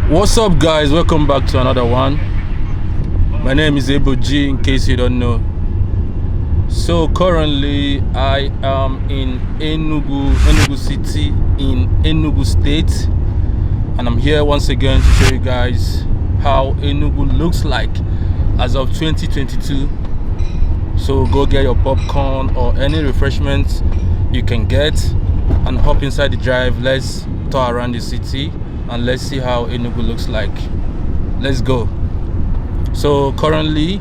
What's up, guys? Welcome back to another one. My name is Eboh, in case you don't know. So currently I am in Enugu City in Enugu State, and I'm here once again to show you guys how Enugu looks like as of 2022. So go get your popcorn or any refreshments you can get and hop inside the drive. Let's tour around the city and let's see how Enugu looks like. Let's go. So currently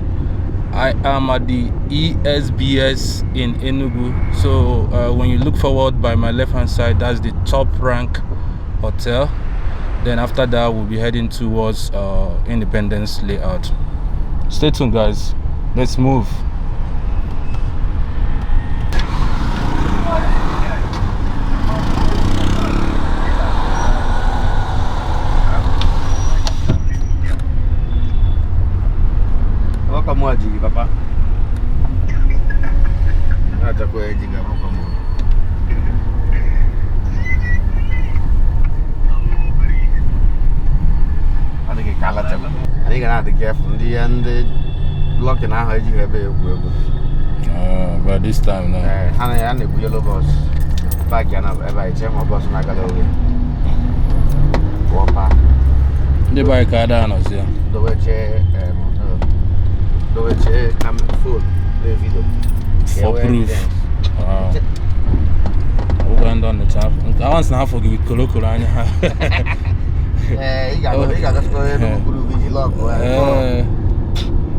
I am at the ESBS in Enugu. So when you look forward by my left hand side, that's the top rank hotel. Then after that we'll be heading towards Independence Layout. Stay tuned, guys. Let's move. Welcome, Jiggy Papa. That's a good thing. I think it's Calata. I think I have to get from the end. Looking at how you have a But this time now. Hannah and the yellow bus. Back and up every time of bus Nagalo. Wapa. The bike are down us here. The way I'm full. For proof. Wow. We're going down the top. I want to have to give it Koloko. You got to go ahead and put it lock.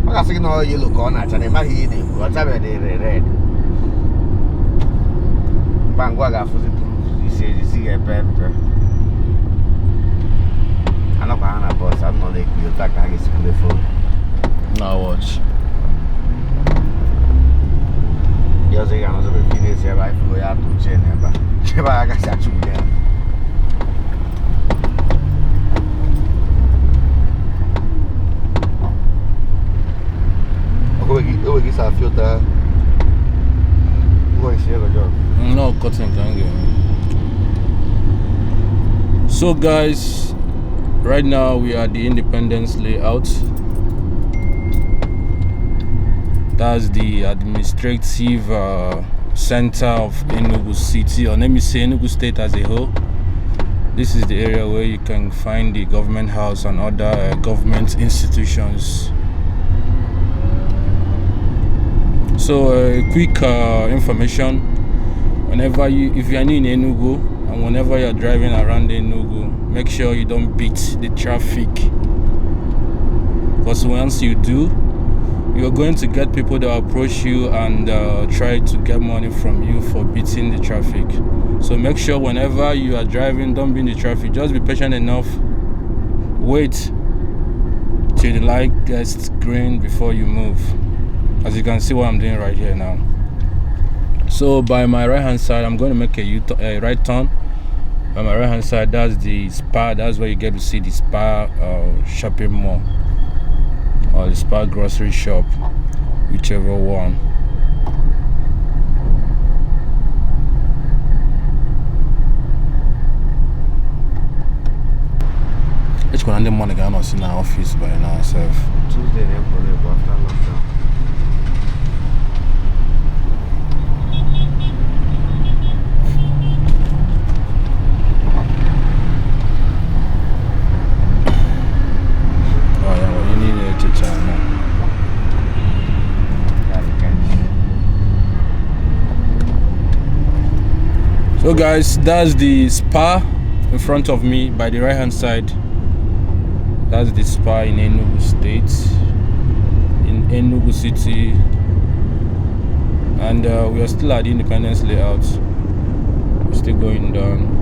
I think no yellow corner, and I'm here. Whatever they read. Bangwaga for the proof. You see a pepper. I'm not going to boss. I'm not like you attack. I guess you the phone. Now watch. You're saying I'm not going to finish here. I flew out to chain number. I got you there. Filter. No cutting can get. So guys, right now we are at the Independence Layout. That's the administrative center of Enugu City, or let me say Enugu State as a whole. This is the area where you can find the government house and other government institutions. So quick information: whenever if you are in Enugu and whenever you are driving around Enugu, make sure you don't beat the traffic, because once you do, you're going to get people that will approach you and try to get money from you for beating the traffic. So make sure whenever you are driving, don't be in the traffic. Just be patient enough. Wait till the light gets green before you move. As you can see what I'm doing right here now. So by my right hand side, I'm going to make a right turn. By my right hand side, that's the Spa. That's where you get to see the Spa shopping mall or the Spa grocery shop, whichever one. Each one of them money got us in our office by now, self. Tuesday, after lockdown. So guys, that's the Spa in front of me by the right hand side. That's the Spa in Enugu State, in Enugu City, and we are still at the Independence Layout. We're still going down.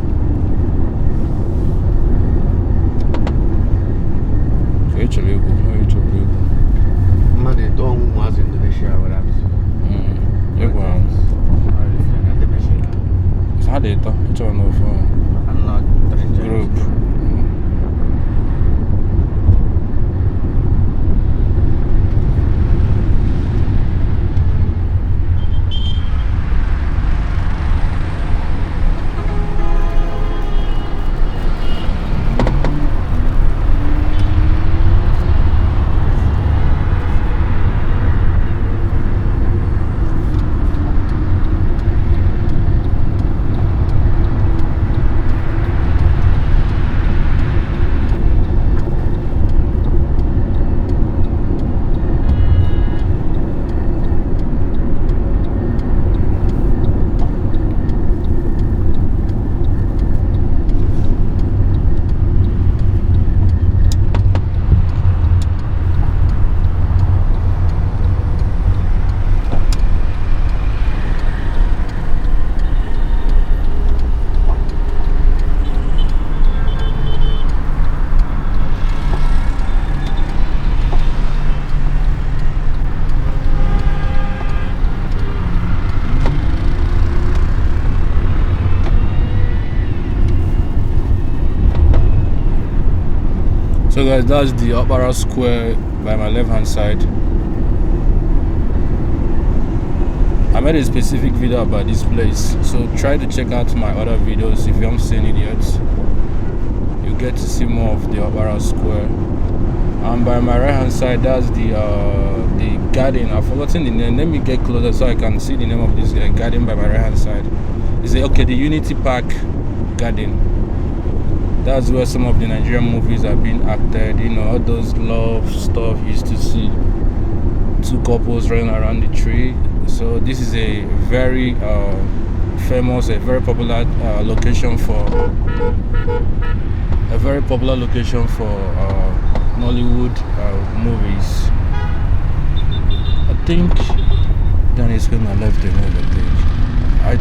How did it? It's on the phone. I'm not Group. So guys, that's the Okpara Square by my left hand side. I made a specific video about this place, so try to check out my other videos if you haven't seen it yet. You get to see more of the Okpara Square. And by my right hand side, that's the garden. I've forgotten the name. Let me get closer so I can see the name of this garden by my right hand side. It's the Unity Park Garden. That's where some of the Nigerian movies are being acted. You know, all those love stuff you used to see. Two couples running around the tree. So this is a very famous, a very popular location for Nollywood movies. I think then it's gonna left another page. I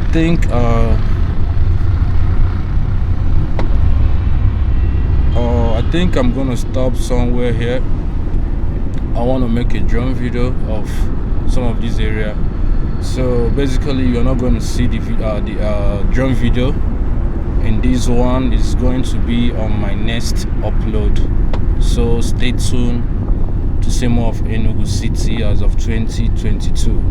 think I'm gonna stop somewhere here. I want to make a drone video of some of this area. So basically, you're not going to see the drone video in this one. Is going to be on my next upload. So stay tuned to see more of Enugu City as of 2022.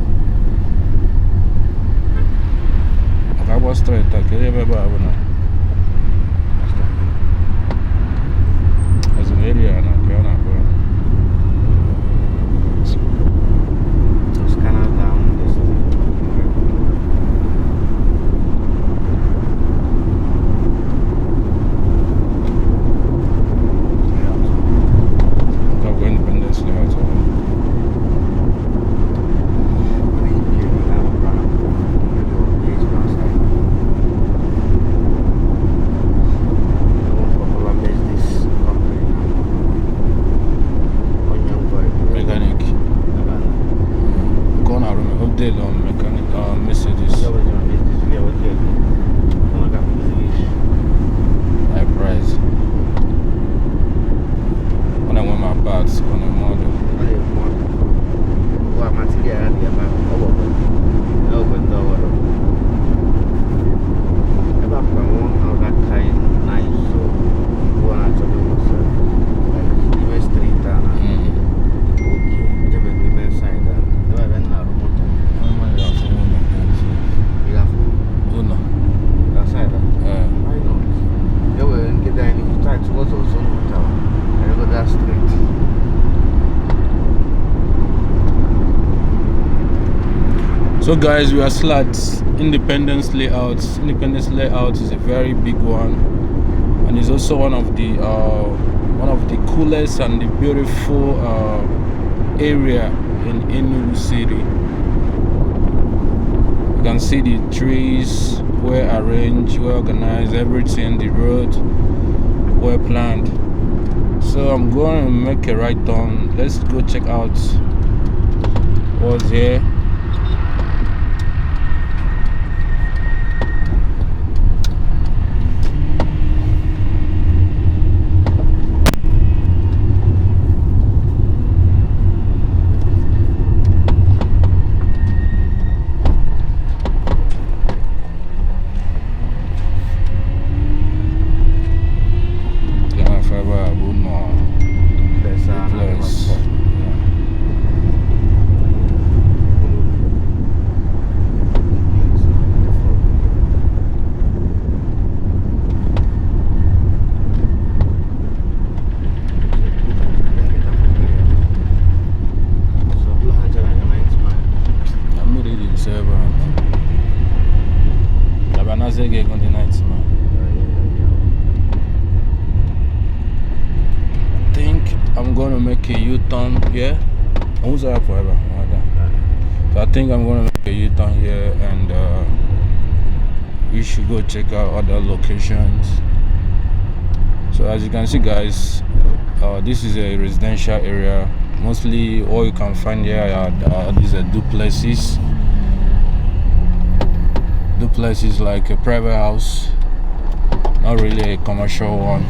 As an area, So guys, we are Slats Independence Layout. Independence Layout is a very big one, and it's also one of the coolest and the beautiful area in Enugu City. You can see the trees were arranged, well organized, everything, the road were planned. So I'm going to make a right turn. Let's go check out what's here. Make a U-turn here. So I think I'm gonna make a U-turn here, and we should go check out other locations. So as you can see, guys, this is a residential area. Mostly all you can find here are these duplexes. Duplexes like a private house, not really a commercial one.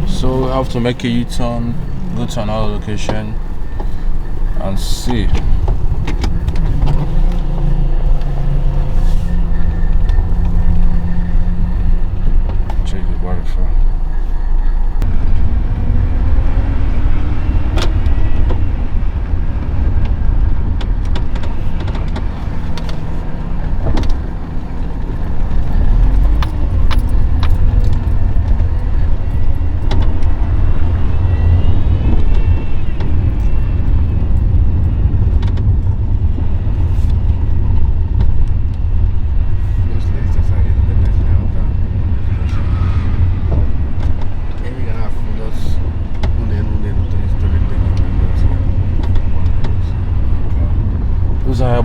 So we have to make a U-turn, go to another location and see. Check the Wi-Fi.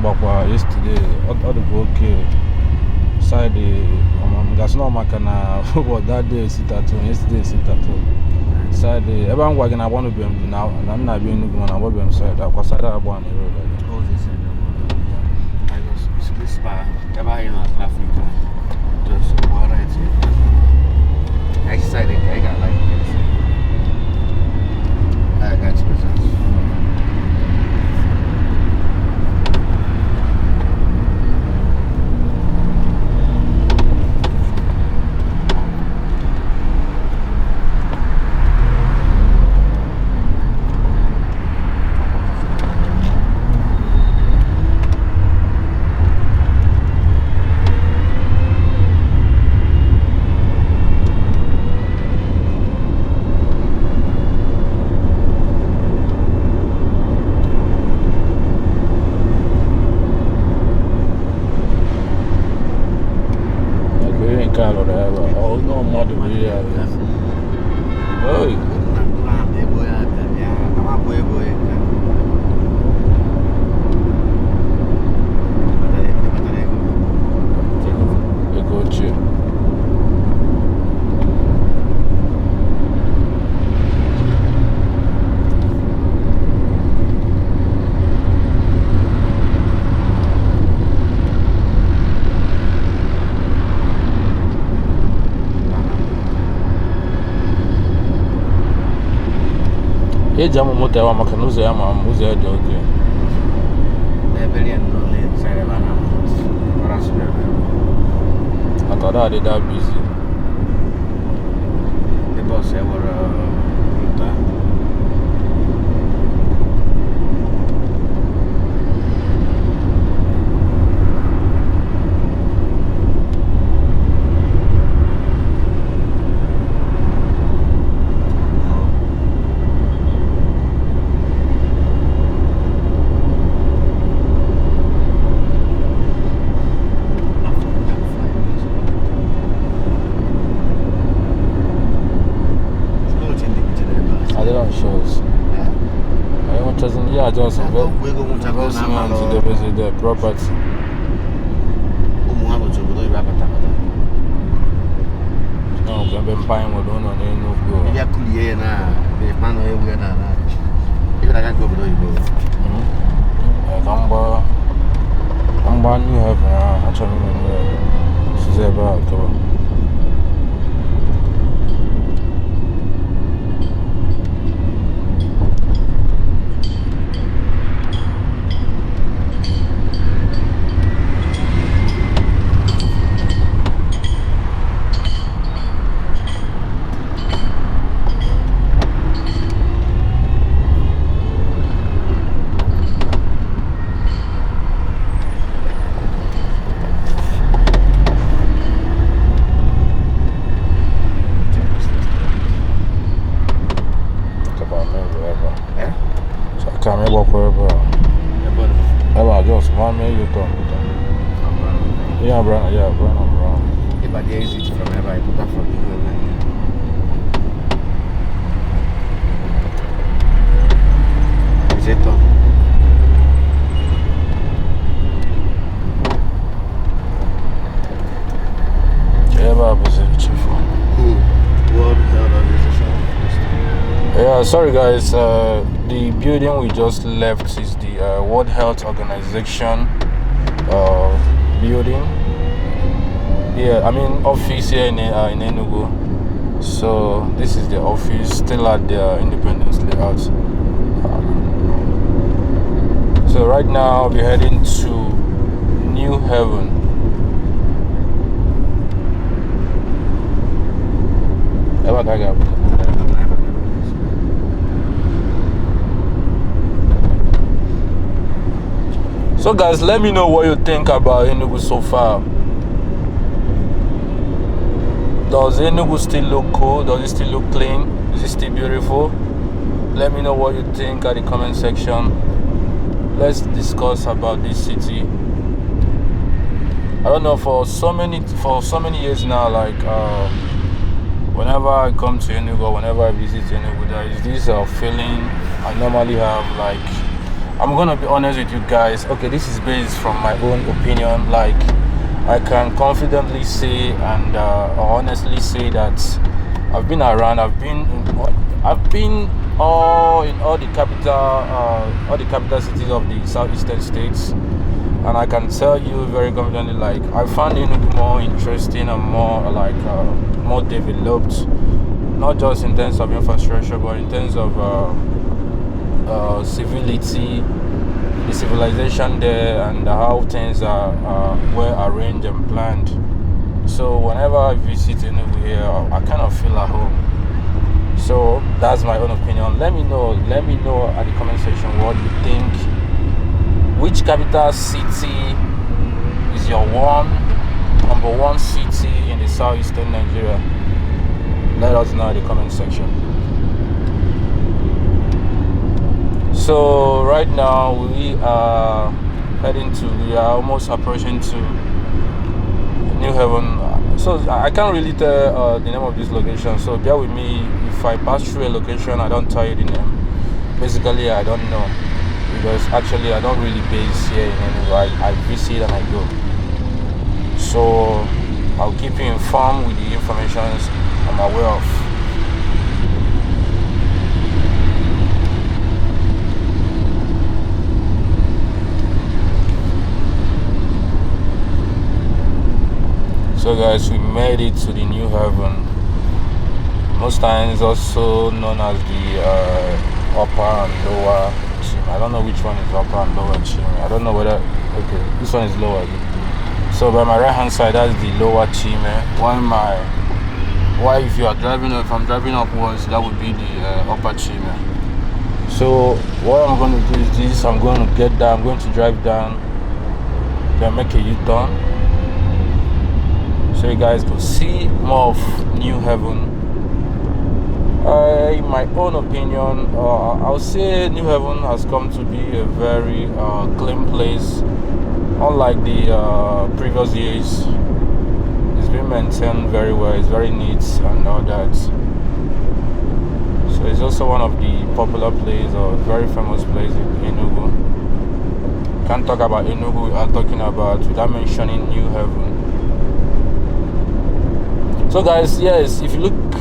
about yesterday. All the okay. Side that's not my canal. What that day sit at home. Yesterday sit at home. Side everyone working. I want to be now. I'm not being going. I want to be side. I was side Abwani road. I was spa. Ever in Africa. Just what I say. I decided I got like this. I got you. Oh no, mother, yeah. Hey. Jamu moto wa makanuzo ya maamuzi ya doke. Nebelian no le sare bana. Rasmi. Atada de da busy. The boss ever just the property. No, I've been buying with one on Enugu. Yeah, cool, yeah, the man over here now. If I can go below you, I'm buying new heaven. Actually, she's about to. Come here, walk wherever. Eboh, just one minute, you talk. Yeah, Brown, Brown. If I dare switch from ever, I put that from you. Is it on? Yeah, sorry guys, the building we just left is the World Health Organization building. Yeah, I mean office here in Enugu. So this is the office, still at the Independence Layout. So right now we're heading to New Haven. So guys, let me know what you think about Enugu so far. Does Enugu still look cool? Does it still look clean? Is it still beautiful? Let me know what you think at the comment section. Let's discuss about this city. I don't know, for so many years now, like whenever I come to Enugu, whenever I visit Enugu, there is this feeling I normally have, like I'm gonna be honest with you guys. Okay, this is based from my own opinion. Like, I can confidently say and honestly say that I've been around. I've been in all the capital cities of the southeastern states, and I can tell you very confidently, like, I found Enugu more interesting and more like more developed, not just in terms of infrastructure, but in terms of civility, the civilization there, and how things are well arranged and planned. So whenever I visit Enugu here, I kind of feel at home. So that's my own opinion. Let me know at the comment section what you think. Which capital city is your number one city in the southeastern Nigeria? Let us know in the comment section. So right now we are almost approaching to New Haven. So I can't really tell the name of this location, so bear with me. If I pass through a location, I don't tell you the name. Basically, I don't know, because actually I don't really base here in Enugu. I visit and I go. So I'll keep you informed with the information I'm aware of. So guys, we made it to the New Haven. Most times also known as the upper and lower Chime. I don't know which one is upper and lower Chime. I don't know whether, okay, this one is lower. So by my right hand side, that's the lower Chime. While if I'm driving upwards, that would be the upper Chime. So what I'm going to do is this. I'm going to get down. I'm going to drive down, then make a U-turn, so you guys can see more of New Haven. In my own opinion, I'll say New Haven has come to be a very clean place. Unlike the previous years, it's been maintained very well. It's very neat and all that. So it's also one of the popular places or very famous places in Enugu. Can't talk about Enugu without mentioning New Haven. So guys, yes, if you look,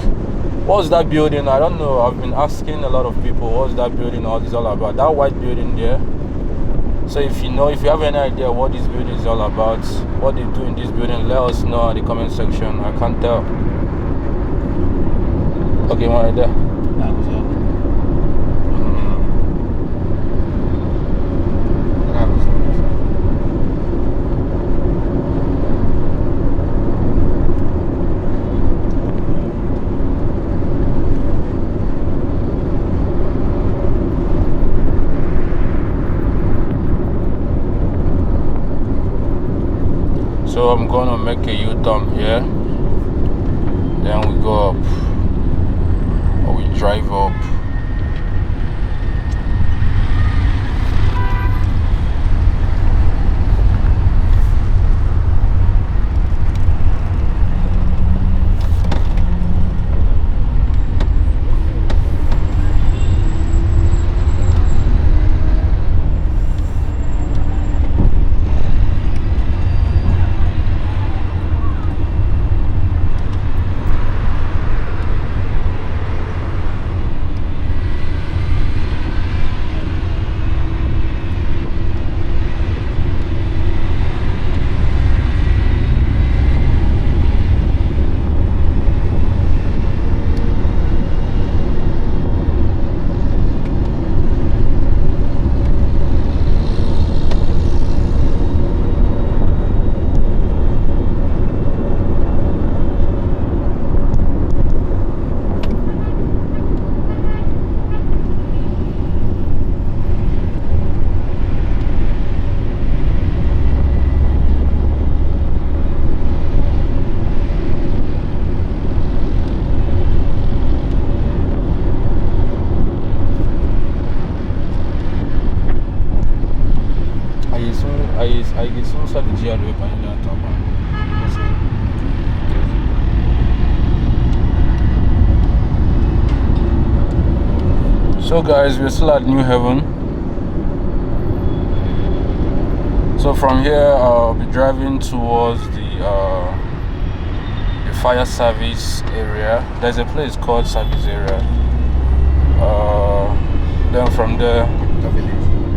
what's that building? I don't know. I've been asking a lot of people, what's that building all about? That white building there. So if you have any idea what this building is all about, what they do in this building, let us know in the comment section. I can't tell. Okay, one right there. So I'm gonna make a U-turn here, then we go up, or we drive up. So guys, we're still at New Haven. So from here, I'll be driving towards the fire service area. There's a place called service area. Then from there,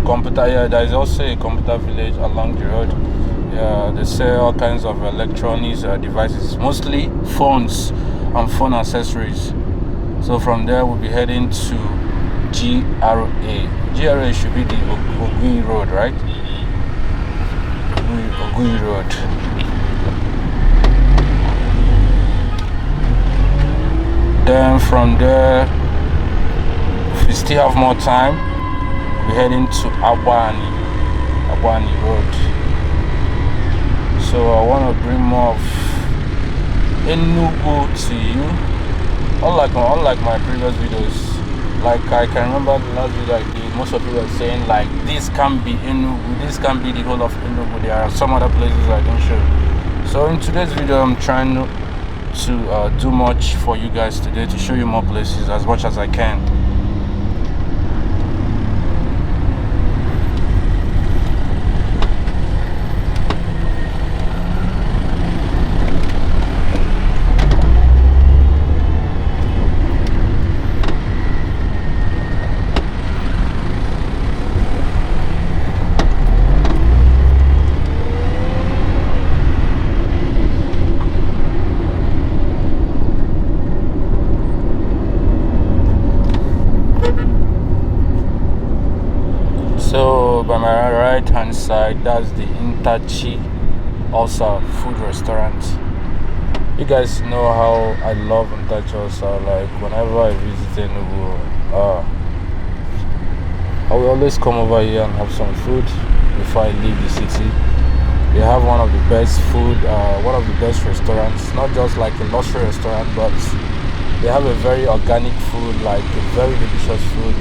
computer. Yeah, there is also a computer village along the road. Yeah, they sell all kinds of electronics devices, mostly phones and phone accessories. So from there, we'll be heading to GRA. GRA should be the Ogui Road, right? Ogui Road. Then from there, if we still have more time, we're heading to Abwani Road. So I want to bring more of Enugu to you. Unlike my previous videos, like I can remember the last video I did, most of you were saying like this can be Enugu, this can be the whole of Enugu. There are some other places I don't show. So in today's video, I'm trying to do much for you guys today, to show you more places as much as I can. So by my right hand side, that's the Intachi Osa food restaurant. You guys know how I love Intachi Osa. Like whenever I visit Enugu, I will always come over here and have some food before I leave the city. They have one of the best food, one of the best restaurants, not just like a luxury restaurant, but they have a very organic food, like a very delicious food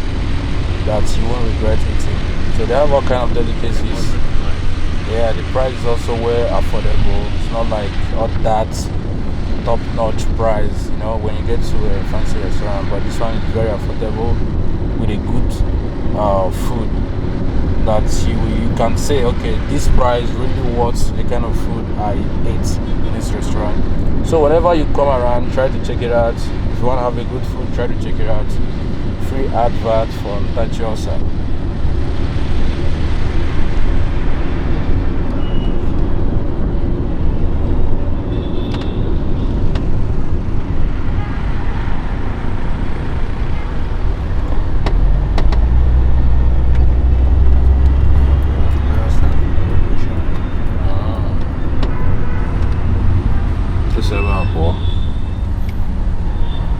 that you won't regret eating. So they have all kind of delicacies. Yeah, the price is also well affordable. It's not like all that top-notch price, you know, when you get to a fancy restaurant. But this one is very affordable with a good food that you can say, okay, this price really worth the kind of food I ate in this restaurant. So whenever you come around, try to check it out. If you want to have a good food, try to check it out. Free advert for Intachi Osa.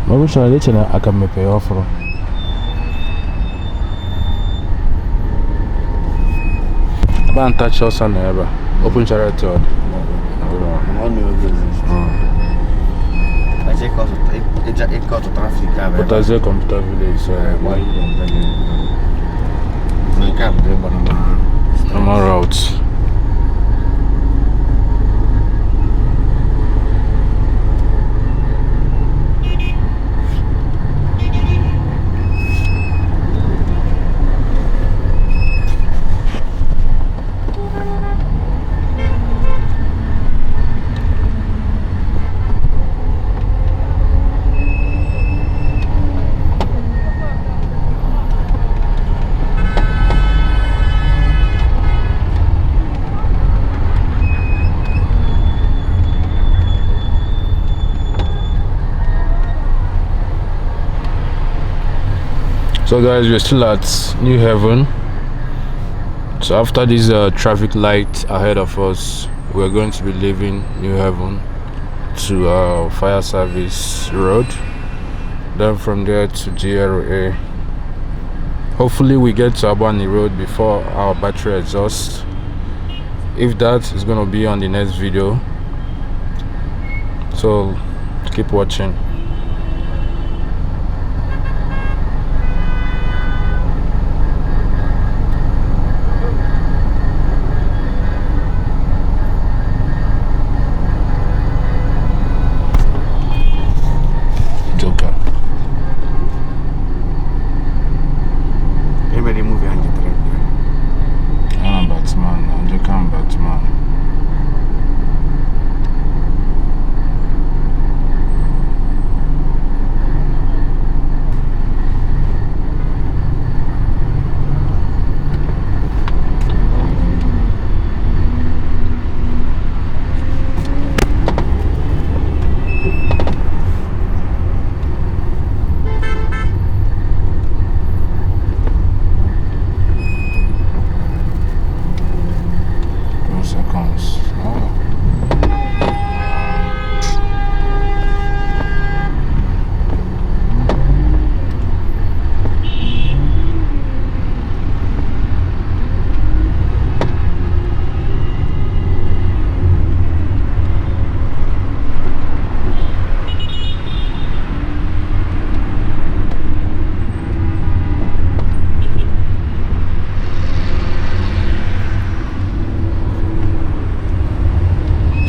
I wish I didn't. I can make pay off for. Ban touch us on ever. Open charity. I check out the traffic. But as a computer village, so why you don't? Normal routes. So guys, we're still at New Haven. So after this traffic light ahead of us, we're going to be leaving New Haven to Fire Service Road. Then from there to GRA. Hopefully we get to Abwani Road before our battery exhausts. If that is going to be on the next video. So keep watching. Come back.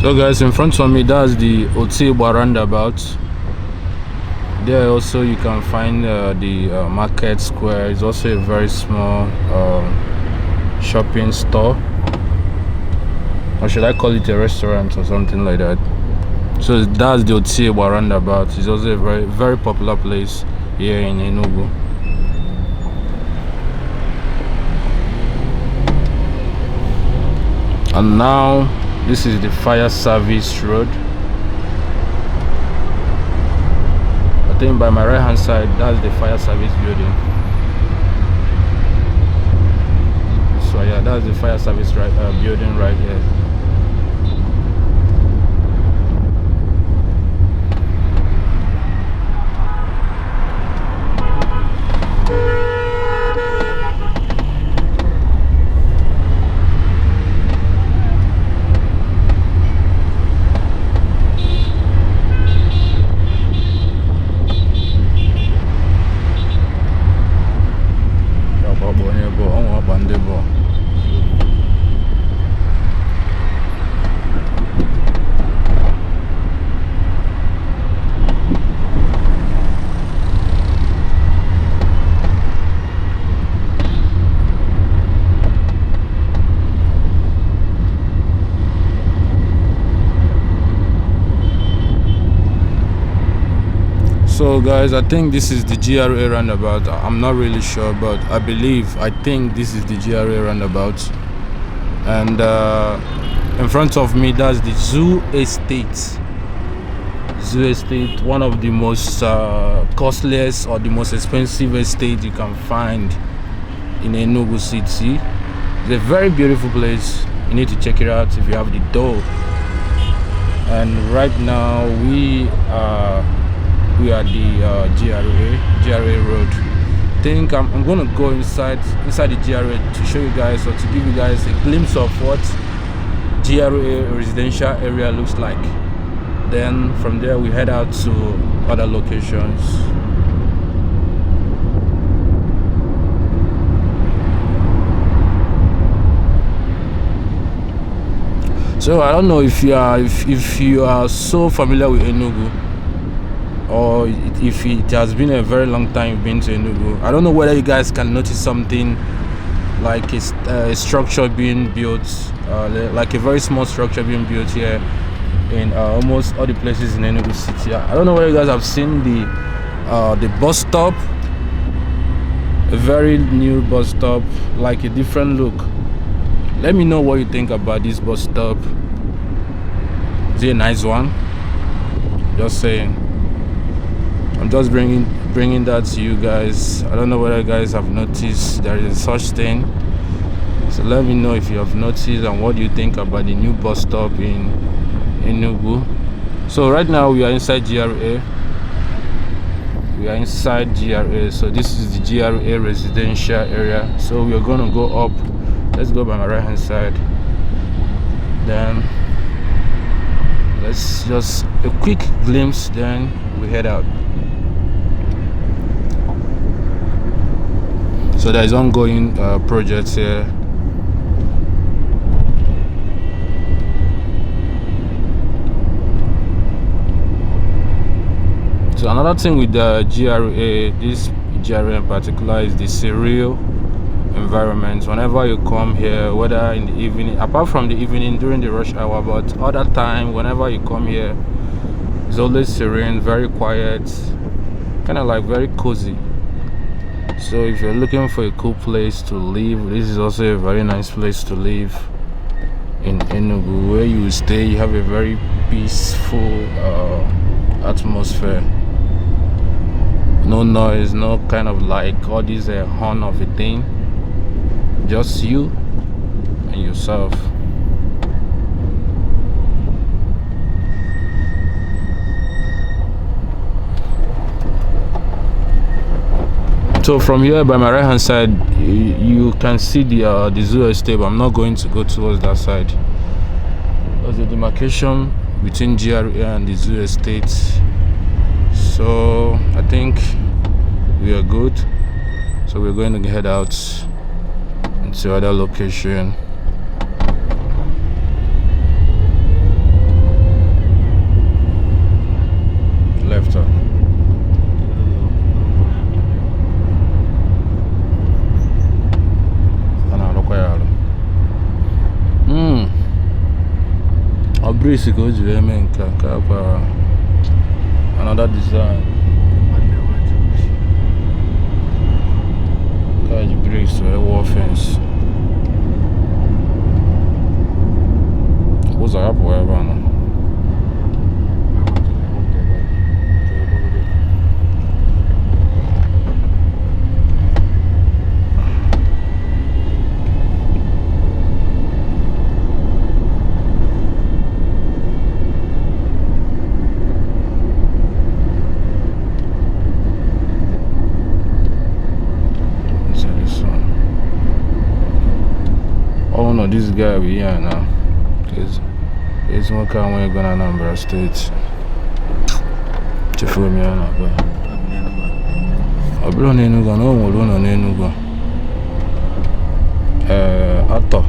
So guys, in front of me, that's the Eboh roundabout. There also you can find the market square. It's also a very small shopping store, or should I call it a restaurant or something like that. So that's the Eboh roundabout. It's also a very popular place here in Enugu. And now this is the fire service road. I think by my right hand side, that's the fire service building. So yeah, that's the fire service building right here. So guys, I think this is the GRA roundabout. I'm not really sure, but I think this is the GRA roundabout. And in front of me, that's the Zoo Estate. Zoo Estate, one of the most costliest or the most expensive estate you can find in Enugu city. It's a very beautiful place. You need to check it out if you have the dough. And right now we are the GRA road. I think I'm gonna go inside the GRA to show you guys, or to give you guys a glimpse of what GRA residential area looks like. Then from there we head out to other locations. So I don't know if you are so familiar with Enugu, or if it has been a very long time you've been to Enugu. I don't know whether you guys can notice something like a structure being built, like a very small structure being built here in almost all the places in Enugu city. I don't know whether you guys have seen the bus stop, a very new bus stop, like a different look. Let me know what you think about this bus stop. Is it a nice one? Just saying. I'm just bringing that to you guys. I don't know whether you guys have noticed there is such thing. So let me know if you have noticed, and what do you think about the new bus stop in Enugu. So right now we are inside GRA. So this is the GRA residential area. So we are gonna go up. Let's go by my right hand side. Then let's just a quick glimpse, then we head out. So there is ongoing projects here. So another thing with the GRA, this GRA in particular, is the surreal environment. Whenever you come here, whether in the evening, apart from the evening during the rush hour, but other time, whenever you come here, it's always serene, very quiet, kind of like very cozy. So if you're looking for a cool place to live, this is also a very nice place to live in Enugu. Where you stay, you have a very peaceful atmosphere. No noise, no kind of like all this horn of a thing. Just you and yourself. So from here by my right hand side, you can see the zoo estate, but I'm not going to go towards that side. There's a demarcation between GRA and the zoo estate. So I think we are good. So we're going to head out into other location. breeze go jiri eme nke ka kwa another design. Ka ji breeze to a wall fence. Ụzọ ya pụọ ebe a nọ. Oh no, this guy we here now. There's one car when you're gonna Anambra State. Chefu me on up. Abro na Enugu no mo lo na Enugu. Ato.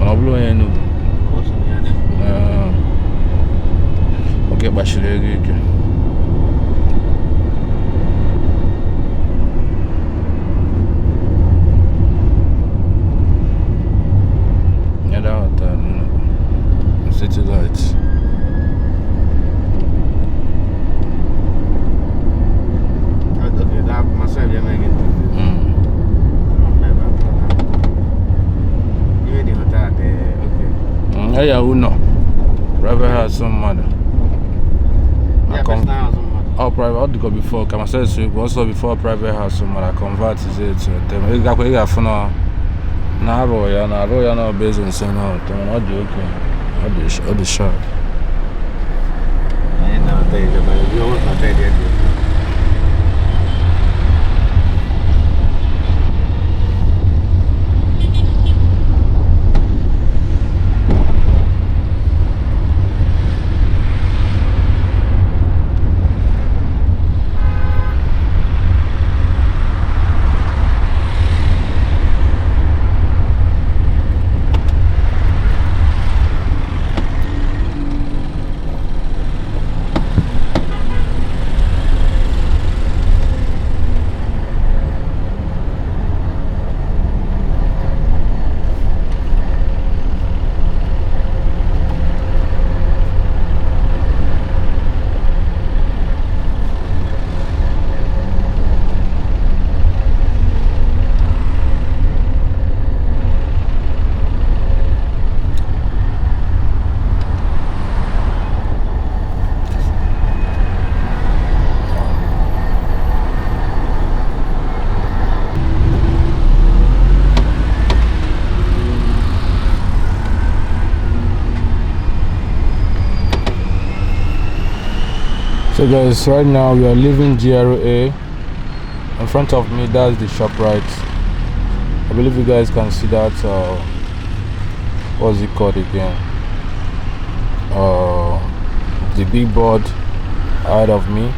Abro Enugu. Okay, bashire gege. City lights. Okay, that myself you're making. You the hotel there, okay. Yeah, who know? Private has some money. Yeah, personal some money. Oh, private. How do you go before? Come say so. Also before private house, some money. I convert it to them. You got for now. Na roya na based on saying no. Don't joking. All the shot. I ain't never tell you, but you almost not tell you. So guys, right now we are leaving GRA. In front of me, that's the Shoprite. I believe you guys can see that. What's it called again? The big board ahead of me.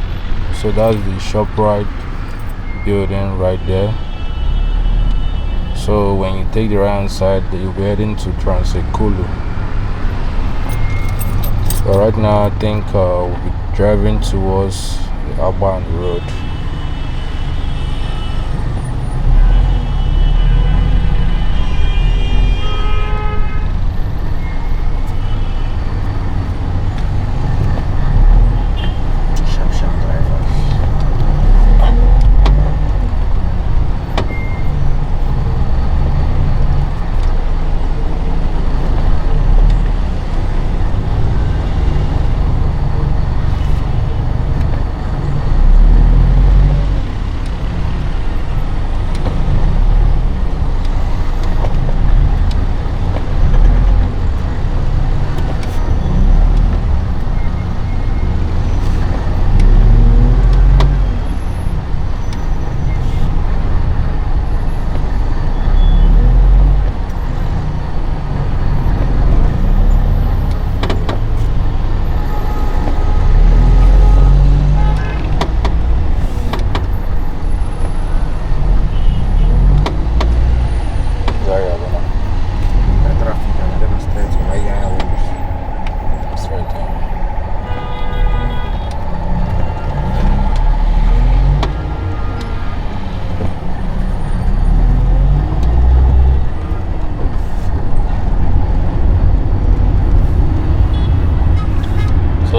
So that's the Shoprite building right there. So when you take the right hand side, you'll be heading to Transekulu. But right now, I think we'll be driving towards the Abwani road. Sharp drivers.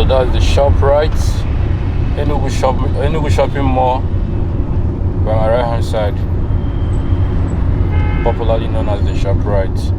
that's the Shoprite, Enugu shopping mall by my right hand side, popularly known as the Shoprite.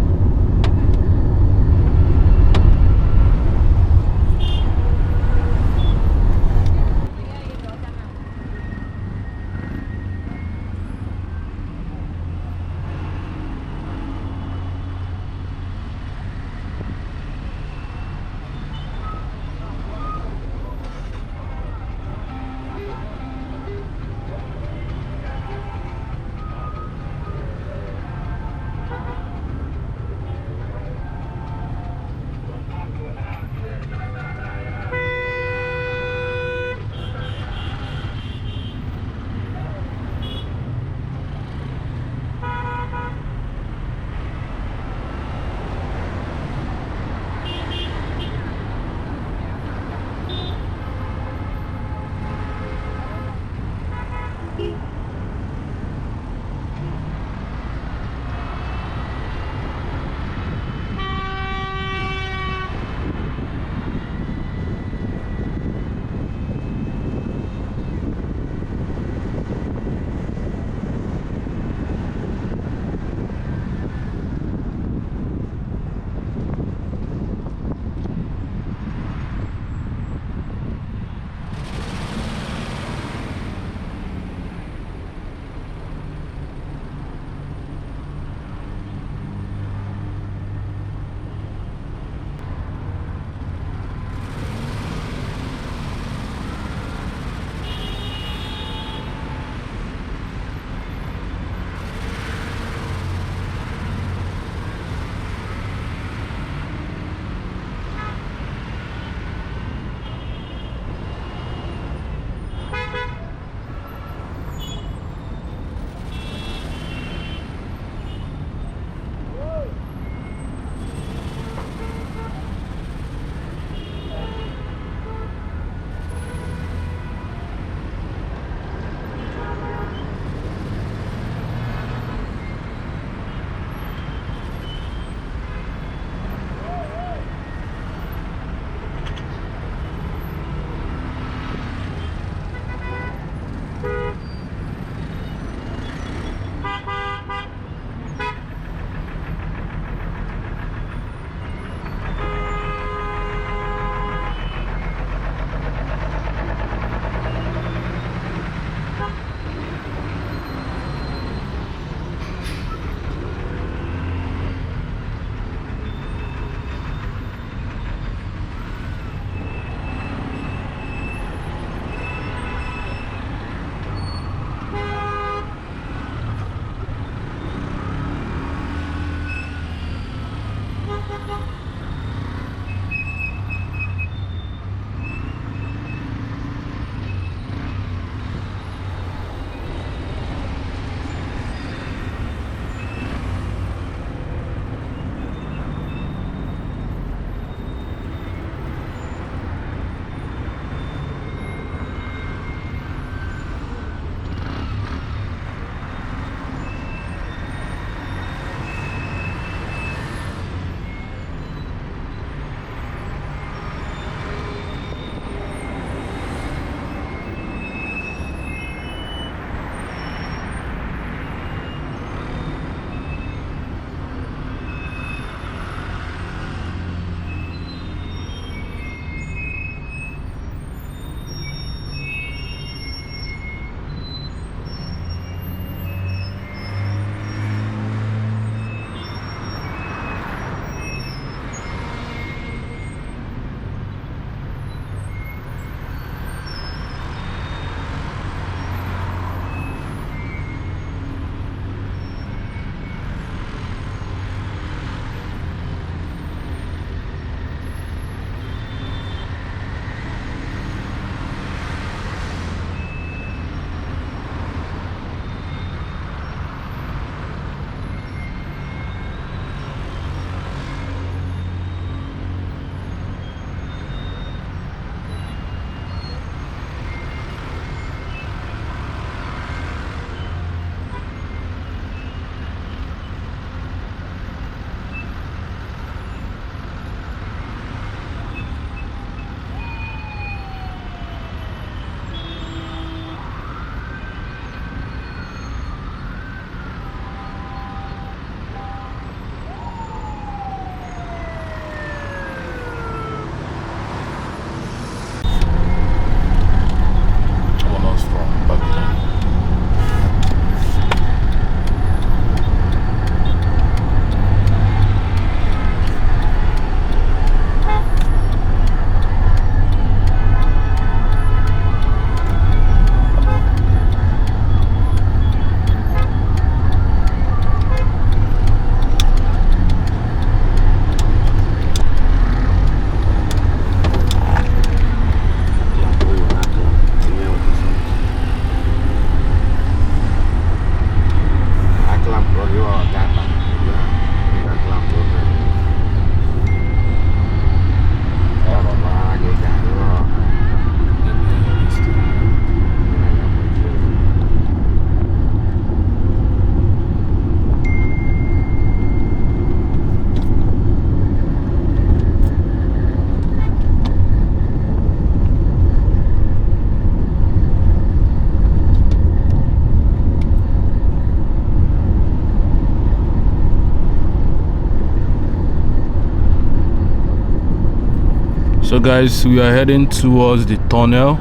So guys, we are heading towards the tunnel.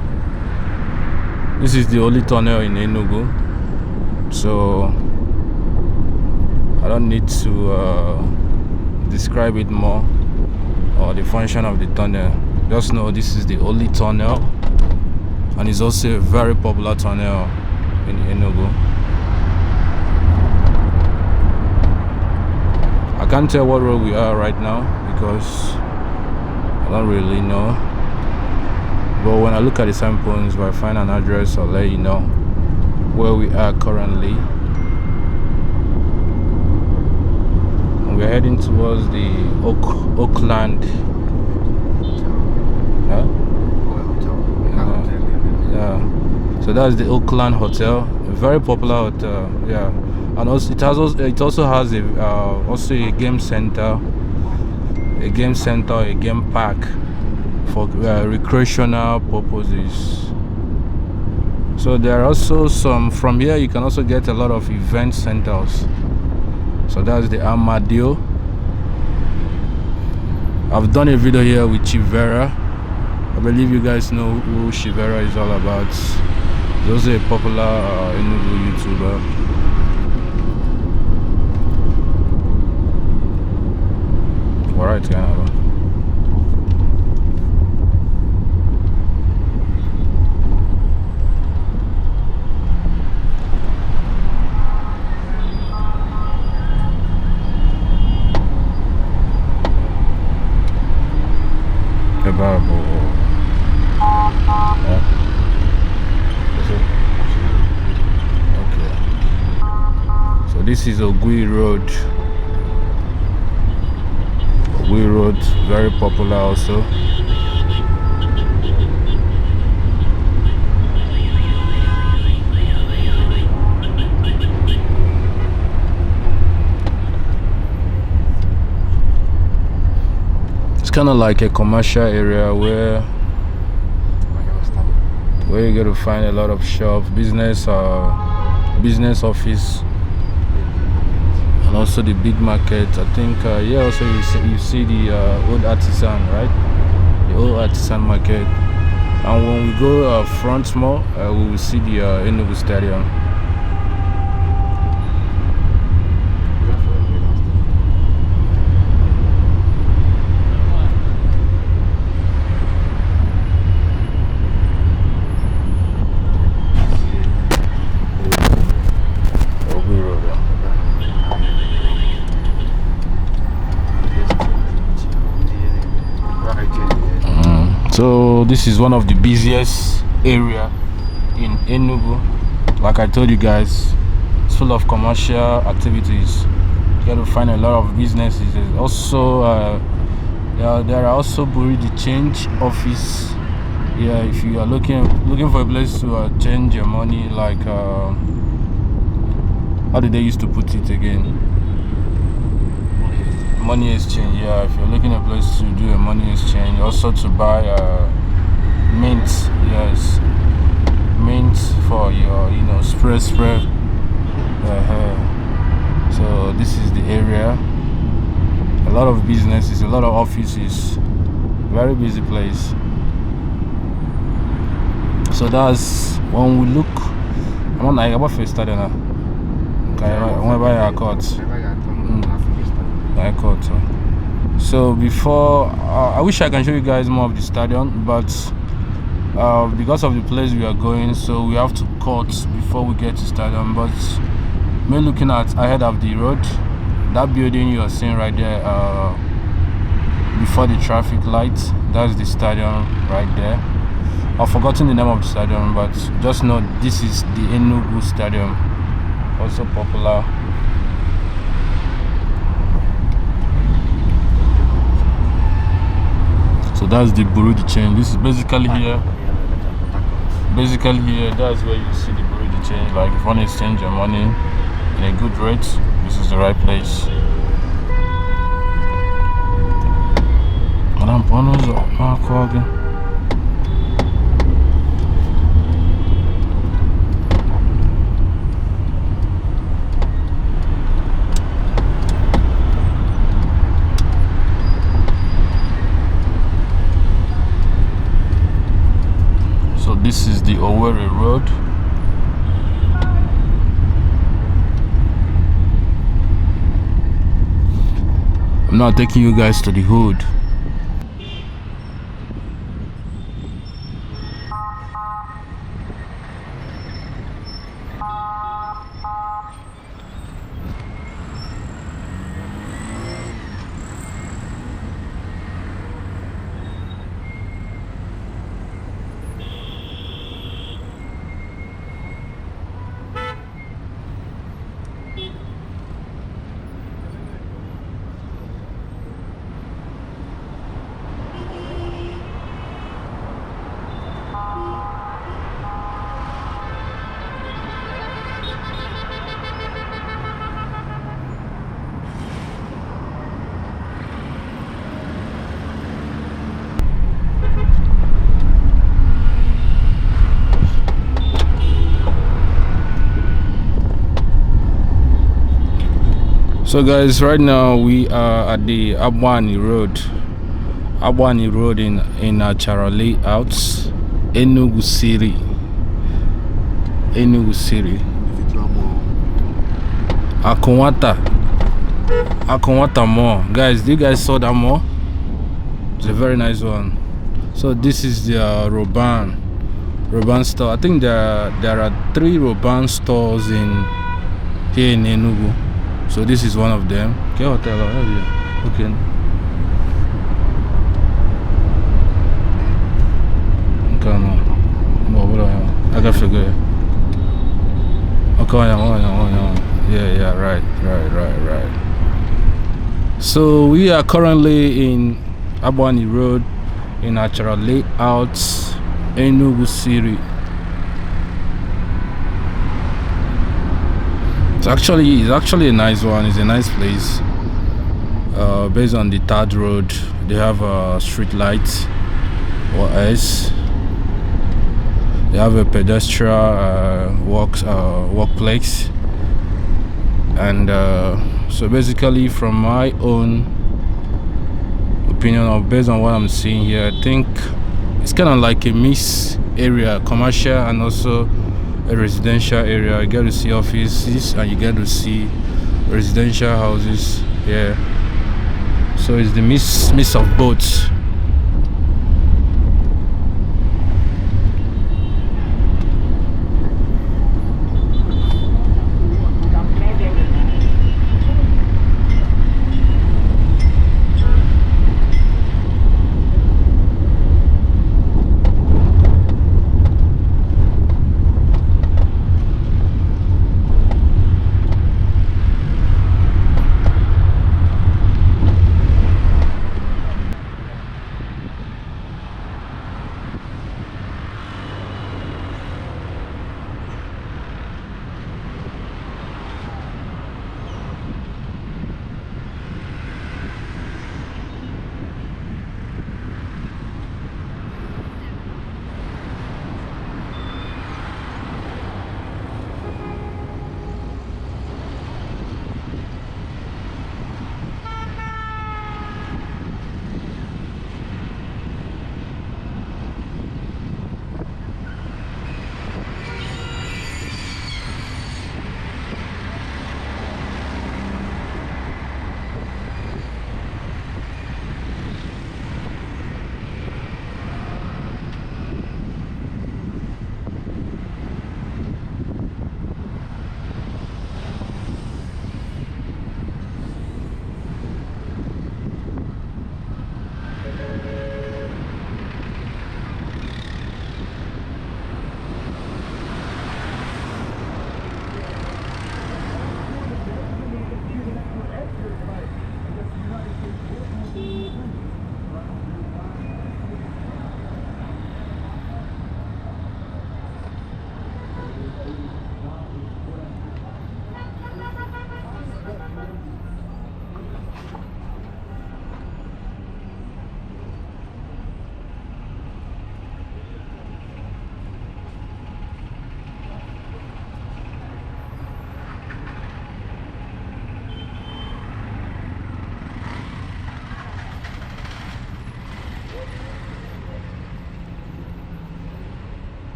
This is the only tunnel in Enugu, so I don't need to describe it more or the function of the tunnel. Just know this is the only tunnel, and it's also a very popular tunnel in Enugu. I can't tell what road we are right now because I don't really know, but when I look at the signposts, if I find an address, I'll let you know where we are currently. And we're heading towards the Oakland. Yeah. So that's the Oakland Hotel, a very popular hotel. Yeah, and also it also has a game center. A game park for recreational purposes. So there are also from here you can also get a lot of event centers. So that's the Armadillo. I've done a video here with Chivera. I believe you guys know who Chivera is all about. He's also a popular Enugu YouTuber. Alright, Canada. Eboh. Yeah. Okay. So this is Ogui Road. Road, very popular also. It's kind of like a commercial area where you get to find a lot of shops, business office, and also the big market. I think here also you see the old artisan, right? The old artisan market. And when we go front more, we will see the Enugu Stadium. So this is one of the busiest area in Enugu. Like I told you guys, it's full of commercial activities. You got to find a lot of businesses. There's also there are also Bureau de Change office. Yeah, if you are looking for a place to change your money, like how did they used to put it again? Money exchange. Yeah, if you're looking at a place to do a money exchange, also to buy mint. Yes, mint for your spray. So this is the area. A lot of businesses, a lot of offices, very busy place. So that's when we look. I'm on about first study now. Okay, I want to buy a court. So before I wish I can show you guys more of the stadium, but because of the place we are going, so we have to cut before we get to stadium. But me looking at ahead of the road, that building you are seeing right there before the traffic light, that's the stadium right there. I've forgotten the name of the stadium, but just know this is the Enugu Stadium, also popular. So that's the Bureau de Change. This is basically here. That's where you see the Bureau de Change. Like if you want to exchange your money in a good rate, this is the right place. Madam Pono's again. I'm not taking you guys to the hood. So guys, right now we are at the Abwani Road in Achara Layouts, Enugu City. Akonwata Mall. Guys, do you guys saw that mall? It's a very nice one. So this is the Roban store. I think there are 3 Roban stores here in Enugu. So this is one of them. Okay. I can figure. Okay. Yeah. Right. So we are currently in Abwani Road in Achara Layouts, Enugu City. It's actually a nice one. It's a nice place. Based on the third road, they have a street light or else. They have a pedestrian workplace, and so basically, from my own opinion, or based on what I'm seeing here, I think it's kind of like a mixed area, commercial and also a residential area. You get to see offices and you get to see residential houses here. So it's the mix of both.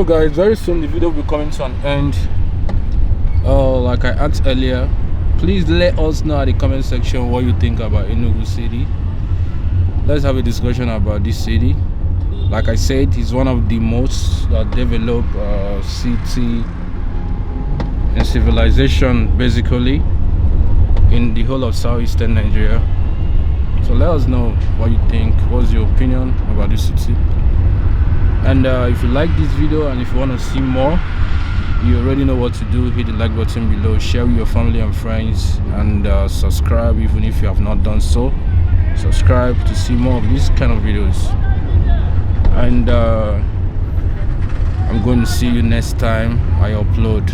So guys, very soon the video will be coming to an end. Like I asked earlier, please let us know at the comment section what you think about Enugu city. Let's have a discussion about this city. Like I said, it's one of the most developed city and civilization basically in the whole of southeastern Nigeria. So let us know what you think. What's your opinion about this city? And if you like this video and if you want to see more, you already know what to do. Hit the like button below, share with your family and friends, and subscribe even if you have not done so. Subscribe to see more of these kind of videos. And I'm going to see you next time I upload.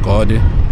God.